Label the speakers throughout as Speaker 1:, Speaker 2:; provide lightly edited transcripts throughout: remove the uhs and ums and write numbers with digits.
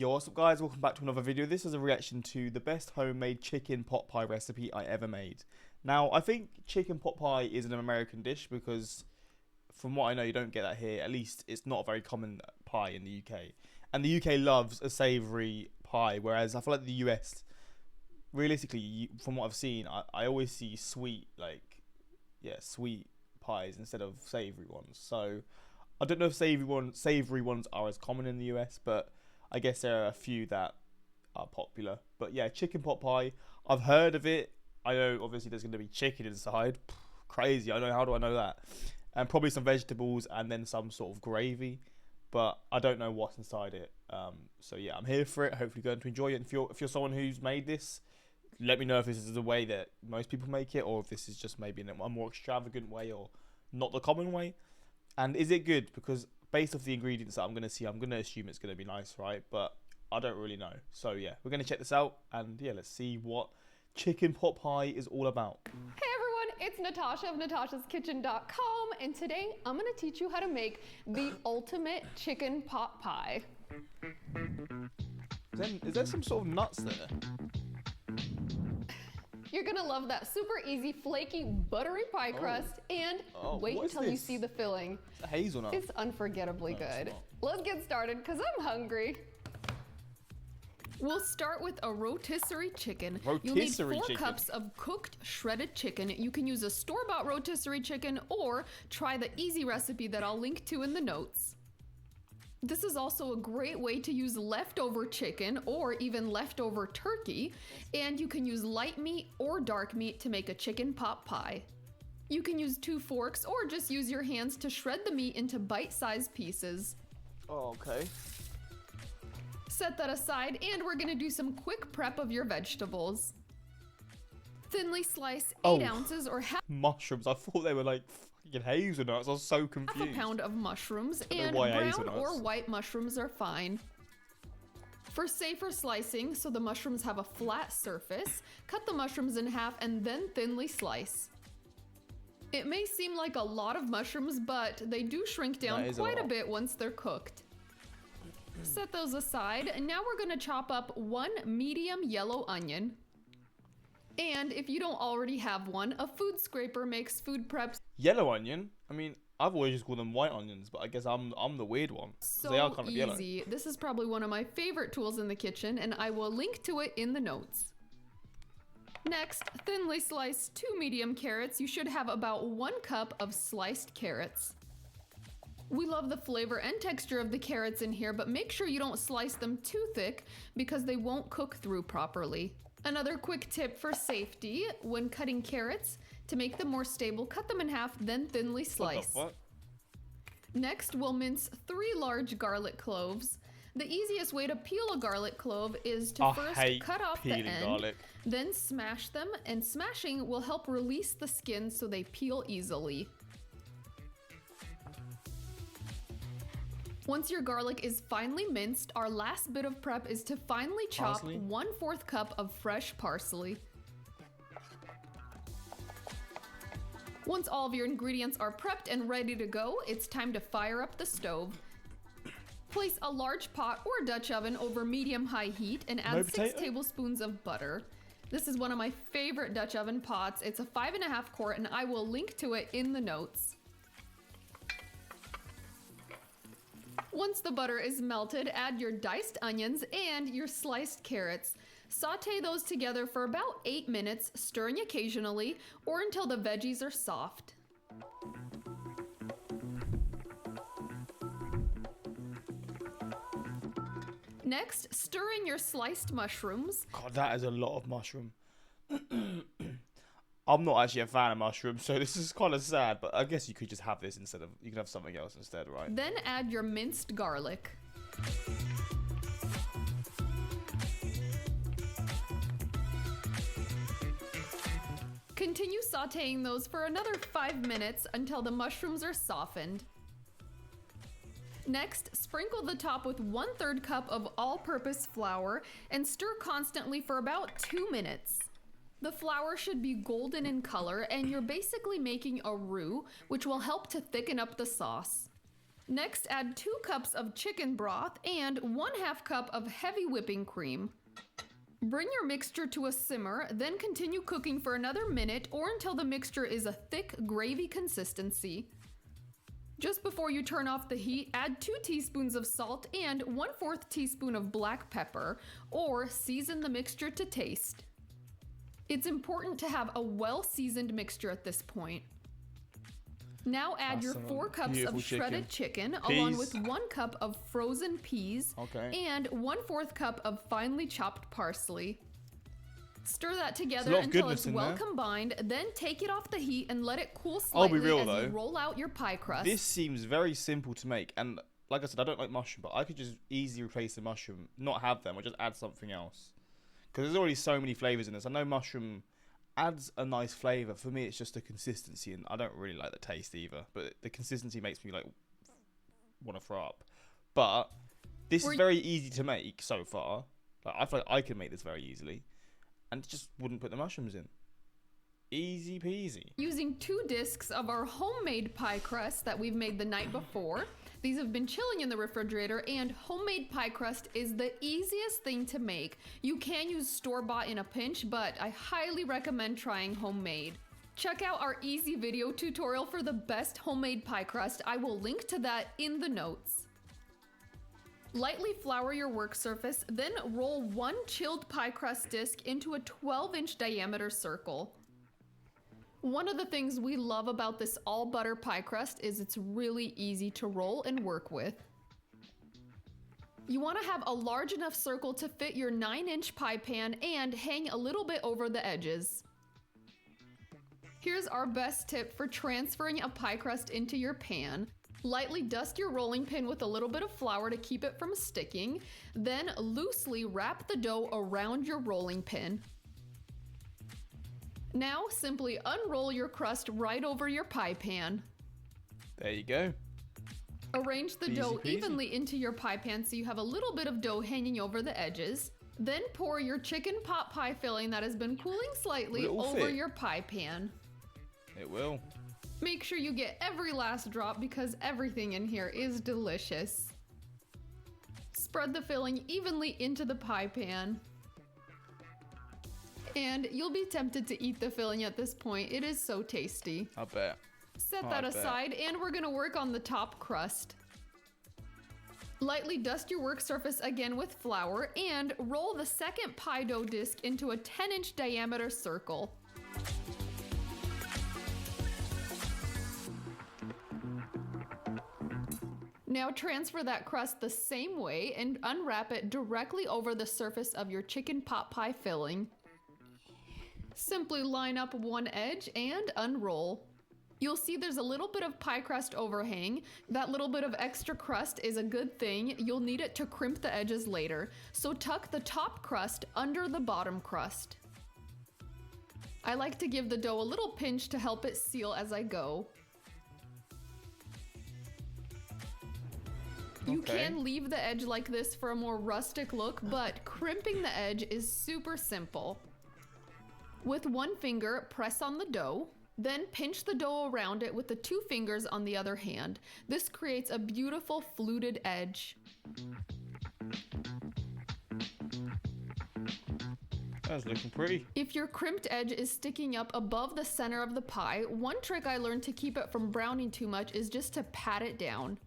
Speaker 1: Yo, what's up guys, welcome back to another video. This is a reaction to the best homemade chicken pot pie recipe I ever made. Now, I think chicken pot pie is an American dish because from what I know you don't get that here, at least it's not a very common pie in the UK. And the UK loves a savoury pie, whereas I feel like the US, realistically, from what I've seen, I always see sweet, sweet pies instead of savoury ones. So, I don't know if savoury ones are as common in the US, but I guess there are a few that are popular. But yeah, chicken pot pie. I've heard of it. I know obviously there's going to be chicken inside. Crazy. I know. How do I know that? And probably some vegetables and then some sort of gravy. But I don't know what's inside it. So yeah, I'm here for it. Hopefully going to enjoy it. And if you're someone who's made this, let me know if this is the way that most people make it, or if this is just maybe in a more extravagant way or not the common way. And is it good? Because based off the ingredients that I'm going to see, I'm going to assume it's going to be nice, right? But I don't really know. So yeah, we're going to check this out. And yeah, let's see what chicken pot pie is all about.
Speaker 2: Hey everyone, it's Natasha of natashaskitchen.com, and today I'm going to teach you how to make the ultimate chicken pot pie.
Speaker 1: Is there some sort of nuts there?
Speaker 2: You're gonna love that super easy, flaky, buttery pie crust, and wait until you see the filling.
Speaker 1: It's a hazelnut.
Speaker 2: It's unforgettably good. Let's get started, because I'm hungry. We'll start with a rotisserie chicken. You'll need 4 cups of cooked shredded chicken. You can use a store-bought rotisserie chicken or try the easy recipe that I'll link to in the notes. This is also a great way to use leftover chicken or even leftover turkey, and you can use light meat or dark meat to make a chicken pot pie. You can use 2 forks or just use your hands to shred the meat into bite-sized pieces.
Speaker 1: Oh, okay.
Speaker 2: Set that aside, and we're gonna do some quick prep of your vegetables. Thinly slice 8 ounces or half
Speaker 1: mushrooms. I thought they were like fucking hazelnuts. I was so confused.
Speaker 2: Half a pound of mushrooms, and brown or white mushrooms are fine. For safer slicing, so the mushrooms have a flat surface, cut the mushrooms in half and then thinly slice. It may seem like a lot of mushrooms, but they do shrink down quite a bit once they're cooked. Set those aside, and now we're gonna chop up 1 medium yellow onion. And if you don't already have one, a food scraper makes food preps.
Speaker 1: Yellow onion? I mean, I've always just called them white onions, but I guess I'm the weird one.
Speaker 2: So
Speaker 1: they are kind of yellow.
Speaker 2: Easy. This is probably one of my favorite tools in the kitchen, and I will link to it in the notes. Next, thinly slice 2 medium carrots. You should have about 1 cup of sliced carrots. We love the flavor and texture of the carrots in here, but make sure you don't slice them too thick because they won't cook through properly. Another quick tip for safety: when cutting carrots, to make them more stable, cut them in half, then thinly slice.
Speaker 1: What?
Speaker 2: Next, we'll mince 3 large garlic cloves. The easiest way to peel a garlic clove is to first cut off the end, then smash them, and smashing will help release the skin so they peel easily. Once your garlic is finely minced, our last bit of prep is to finely chop 1/4 cup of fresh parsley. Once all of your ingredients are prepped and ready to go, it's time to fire up the stove. Place a large pot or Dutch oven over medium-high heat and add 6 tablespoons of butter. This is one of my favorite Dutch oven pots. It's a 5.5 quart, and I will link to it in the notes. Once the butter is melted, add your diced onions and your sliced carrots. Saute those together for about 8 minutes, stirring occasionally, or until the veggies are soft. Next, stir in your sliced mushrooms.
Speaker 1: God, that is a lot of mushroom. I'm not actually a fan of mushrooms, so this is kind of sad, but I guess you could just have this instead of, you could have something else instead, right?
Speaker 2: Then add your minced garlic. Continue sauteing those for another 5 minutes until the mushrooms are softened. Next, sprinkle the top with 1/3 cup of all-purpose flour and stir constantly for about 2 minutes. The flour should be golden in color, and you're basically making a roux, which will help to thicken up the sauce. Next, add 2 cups of chicken broth and 1/2 cup of heavy whipping cream. Bring your mixture to a simmer, then continue cooking for another minute or until the mixture is a thick gravy consistency. Just before you turn off the heat, add 2 teaspoons of salt and 1/4 teaspoon of black pepper, or season the mixture to taste. It's important to have a well-seasoned mixture at this point. Now add your 4 cups of shredded chicken along with 1 cup of frozen peas and 1/4 cup of finely chopped parsley. Stir that together until it's well combined, then take it off the heat and let it cool slightly as you roll out your pie crust.
Speaker 1: This seems very simple to make, and like I said, I don't like mushroom, but I could just easily replace the mushroom, not have them, or just add something else. Because there's already so many flavors in this. I know mushroom adds a nice flavor. For me, it's just the consistency, and I don't really like the taste either. But the consistency makes me like want to throw up. But this is very easy to make so far. Like, I feel like I can make this very easily, and just wouldn't put the mushrooms in. Easy peasy.
Speaker 2: Using 2 discs of our homemade pie crust that we've made the night before. These have been chilling in the refrigerator, and homemade pie crust is the easiest thing to make. You can use store-bought in a pinch, but I highly recommend trying homemade. Check out our easy video tutorial for the best homemade pie crust. I will link to that in the notes. Lightly flour your work surface, then roll 1 chilled pie crust disc into a 12-inch diameter circle. One of the things we love about this all butter pie crust is it's really easy to roll and work with. You want to have a large enough circle to fit your 9-inch pie pan and hang a little bit over the edges. Here's our best tip for transferring a pie crust into your pan. Lightly dust your rolling pin with a little bit of flour to keep it from sticking, then loosely wrap the dough around your rolling pin. Now simply unroll your crust right over your pie pan.
Speaker 1: There you go.
Speaker 2: Arrange the dough evenly into your pie pan so you have a little bit of dough hanging over the edges. Then pour your chicken pot pie filling that has been cooling slightly over your pie pan.
Speaker 1: It will.
Speaker 2: Make sure you get every last drop because everything in here is delicious. Spread the filling evenly into the pie pan. And you'll be tempted to eat the filling at this point. It is so tasty.
Speaker 1: I bet.
Speaker 2: Set that aside, and we're gonna work on the top crust. Lightly dust your work surface again with flour and roll the second pie dough disc into a 10-inch diameter circle. Now transfer that crust the same way and unwrap it directly over the surface of your chicken pot pie filling. Simply line up one edge and unroll. You'll see there's a little bit of pie crust overhang. That little bit of extra crust is a good thing. You'll need it to crimp the edges later. So tuck the top crust under the bottom crust. I like to give the dough a little pinch to help it seal as I go. You can leave the edge like this for a more rustic look, but crimping the edge is super simple. With one finger, press on the dough, then pinch the dough around it with the 2 fingers on the other hand. This creates a beautiful fluted edge.
Speaker 1: That's looking pretty.
Speaker 2: If your crimped edge is sticking up above the center of the pie, one trick I learned to keep it from browning too much is just to pat it down.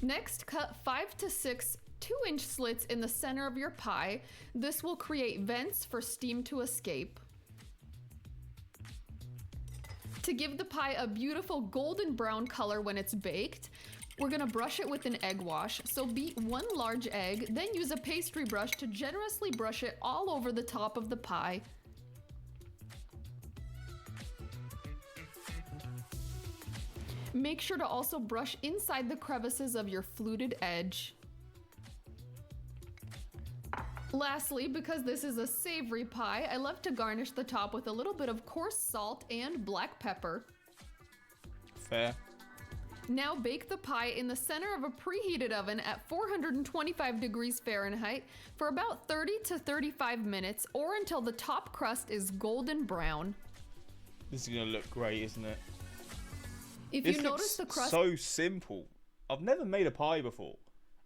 Speaker 2: Next, cut 5 to 6 2-inch slits in the center of your pie. This will create vents for steam to escape. To give the pie a beautiful golden brown color when it's baked, we're gonna brush it with an egg wash. So beat 1 large egg, then use a pastry brush to generously brush it all over the top of the pie. Make sure to also brush inside the crevices of your fluted edge. Lastly, because this is a savory pie, I love to garnish the top with a little bit of coarse salt and black pepper.
Speaker 1: Fair.
Speaker 2: Now bake the pie in the center of a preheated oven at 425 degrees Fahrenheit for about 30 to 35 minutes or until the top crust is golden brown.
Speaker 1: This is gonna look great, isn't it?
Speaker 2: If you notice the crust,
Speaker 1: so simple. I've never made a pie before.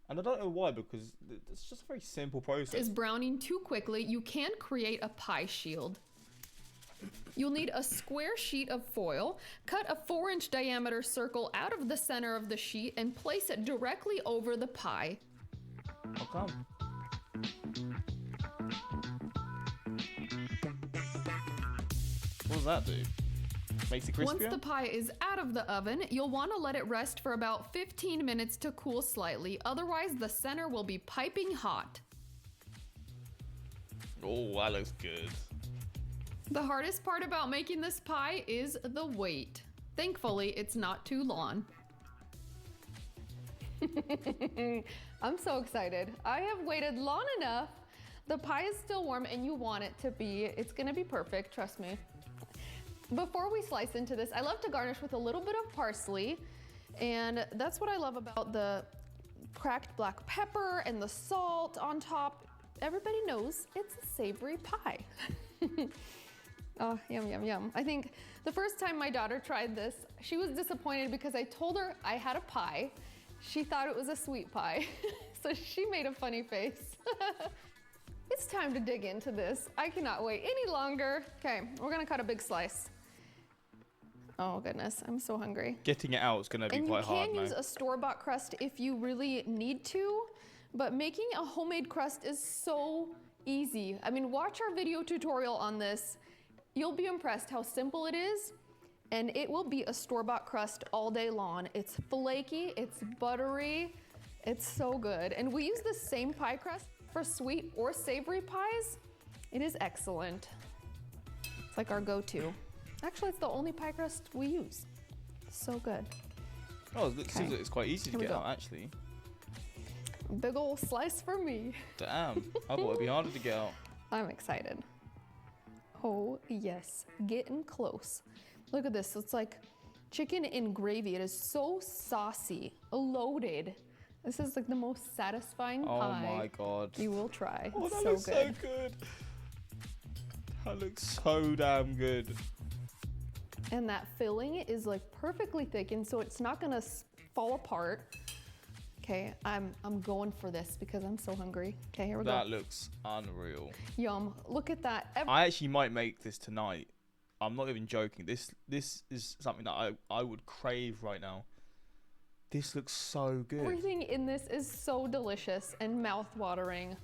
Speaker 1: And I don't know why, because it's just a very simple process.
Speaker 2: Is browning too quickly, you can create a pie shield. You'll need a square sheet of foil. Cut a 4-inch diameter circle out of the center of the sheet and place it directly over the pie.
Speaker 1: How come? What does that do? Makes it crispier?
Speaker 2: Once the pie is out of the oven, you'll want to let it rest for about 15 minutes to cool slightly. Otherwise, the center will be piping hot.
Speaker 1: Oh, that looks good.
Speaker 2: The hardest part about making this pie is the wait. Thankfully, it's not too long. I'm so excited. I have waited long enough. The pie is still warm and you want it to be. It's gonna be perfect, trust me. Before we slice into this, I love to garnish with a little bit of parsley. And that's what I love about the cracked black pepper and the salt on top. Everybody knows it's a savory pie. Oh, yum, yum, yum. I think the first time my daughter tried this, she was disappointed because I told her I had a pie. She thought it was a sweet pie. So she made a funny face. It's time to dig into this. I cannot wait any longer. Okay, we're gonna cut a big slice. Oh goodness, I'm so hungry.
Speaker 1: Getting it out is gonna be quite hard.
Speaker 2: And you can use a store-bought crust if you really need to, but making a homemade crust is so easy. I mean, watch our video tutorial on this. You'll be impressed how simple it is, and it will be a store-bought crust all day long. It's flaky, it's buttery, it's so good. And we use the same pie crust for sweet or savory pies. It is excellent. It's like our go-to. Actually, it's the only pie crust we use. So good.
Speaker 1: Oh, it seems like it's quite easy to get out, actually.
Speaker 2: Big ol' slice for me.
Speaker 1: Damn, I thought it'd be harder to get out.
Speaker 2: I'm excited. Oh yes, getting close. Look at this, it's like chicken in gravy. It is so saucy, loaded. This is like the most satisfying pie.
Speaker 1: Oh my God.
Speaker 2: You will try.
Speaker 1: Oh, that
Speaker 2: so
Speaker 1: looks so good. That looks so damn good.
Speaker 2: And that filling is like perfectly thickened, so it's not gonna fall apart. Okay, I'm going for this because I'm so hungry. Okay, here we go.
Speaker 1: That looks unreal.
Speaker 2: Yum, look at that.
Speaker 1: I actually might make this tonight. I'm not even joking. This is something that I would crave right now. This looks so good.
Speaker 2: Everything in this is so delicious and mouth-watering.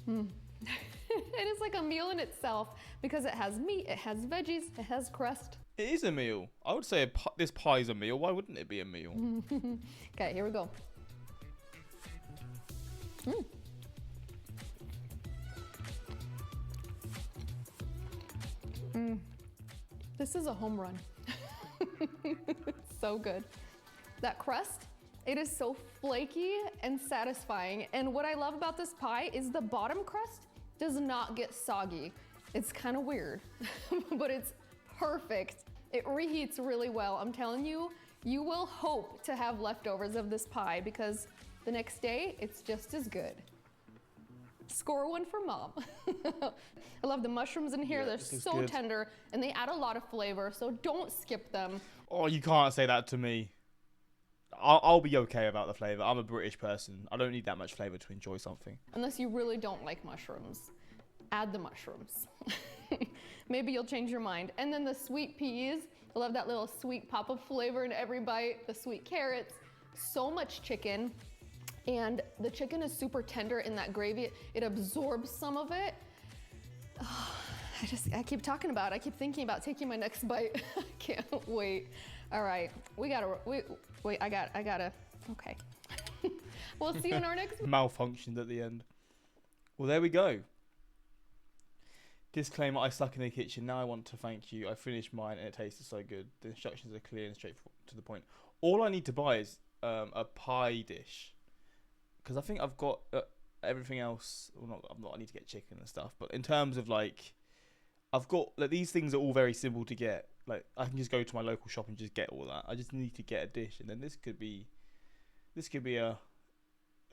Speaker 2: It is like a meal in itself because it has meat, it has veggies, it has crust.
Speaker 1: It is a meal. I would say this pie is a meal. Why wouldn't it be a meal?
Speaker 2: Okay, here we go. This is a home run. It's so good. That crust, it is so flaky and satisfying. And what I love about this pie is the bottom crust does not get soggy. It's kind of weird, but it's perfect. It reheats really well. I'm telling you, you will hope to have leftovers of this pie because the next day, it's just as good. Score one for mom. I love the mushrooms in here. They're so tender and they add a lot of flavor, so don't skip them.
Speaker 1: Oh, you can't say that to me. I'll be okay about the flavor. I'm a British person. I don't need that much flavor to enjoy something.
Speaker 2: Unless you really don't like mushrooms. Add the mushrooms. Maybe you'll change your mind. And then the sweet peas. I love that little sweet pop of flavor in every bite. The sweet carrots. So much chicken. And the chicken is super tender in that gravy. It absorbs some of it. Oh, I keep talking about it. I keep thinking about taking my next bite. I can't wait. All right, wait, I gotta, okay. We'll see you in our next.
Speaker 1: Malfunctioned at the end. Well, there we go. Disclaimer, I stuck in the kitchen. Now I want to thank you. I finished mine and it tasted so good. The instructions are clear and straight to the point. All I need to buy is a pie dish. Because I think I've got everything else. Well, I need to get chicken and stuff. But in terms of like, I've got like these things are all very simple to get. Like I can just go to my local shop and just get all that. I just need to get a dish, and then this could be a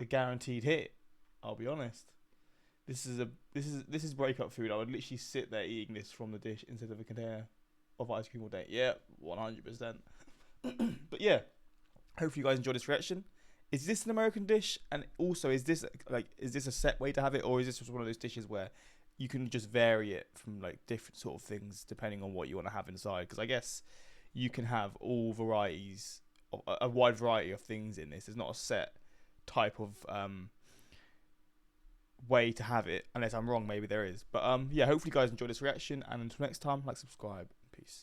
Speaker 1: guaranteed hit. I'll be honest. This is breakup food. I would literally sit there eating this from the dish instead of a container of ice cream all day. Yeah, 100%. But yeah, hopefully you guys enjoyed this reaction. is this an American dish? And also, is this a set way to have it, or is this just one of those dishes where you can just vary it from like different sort of things depending on what you want to have inside? Because I guess you can have all varieties, a wide variety of things in this. There's not a set type of way to have it, unless I'm wrong. Maybe there is, but yeah. Hopefully, you guys enjoyed this reaction, and until next time, like, subscribe, peace.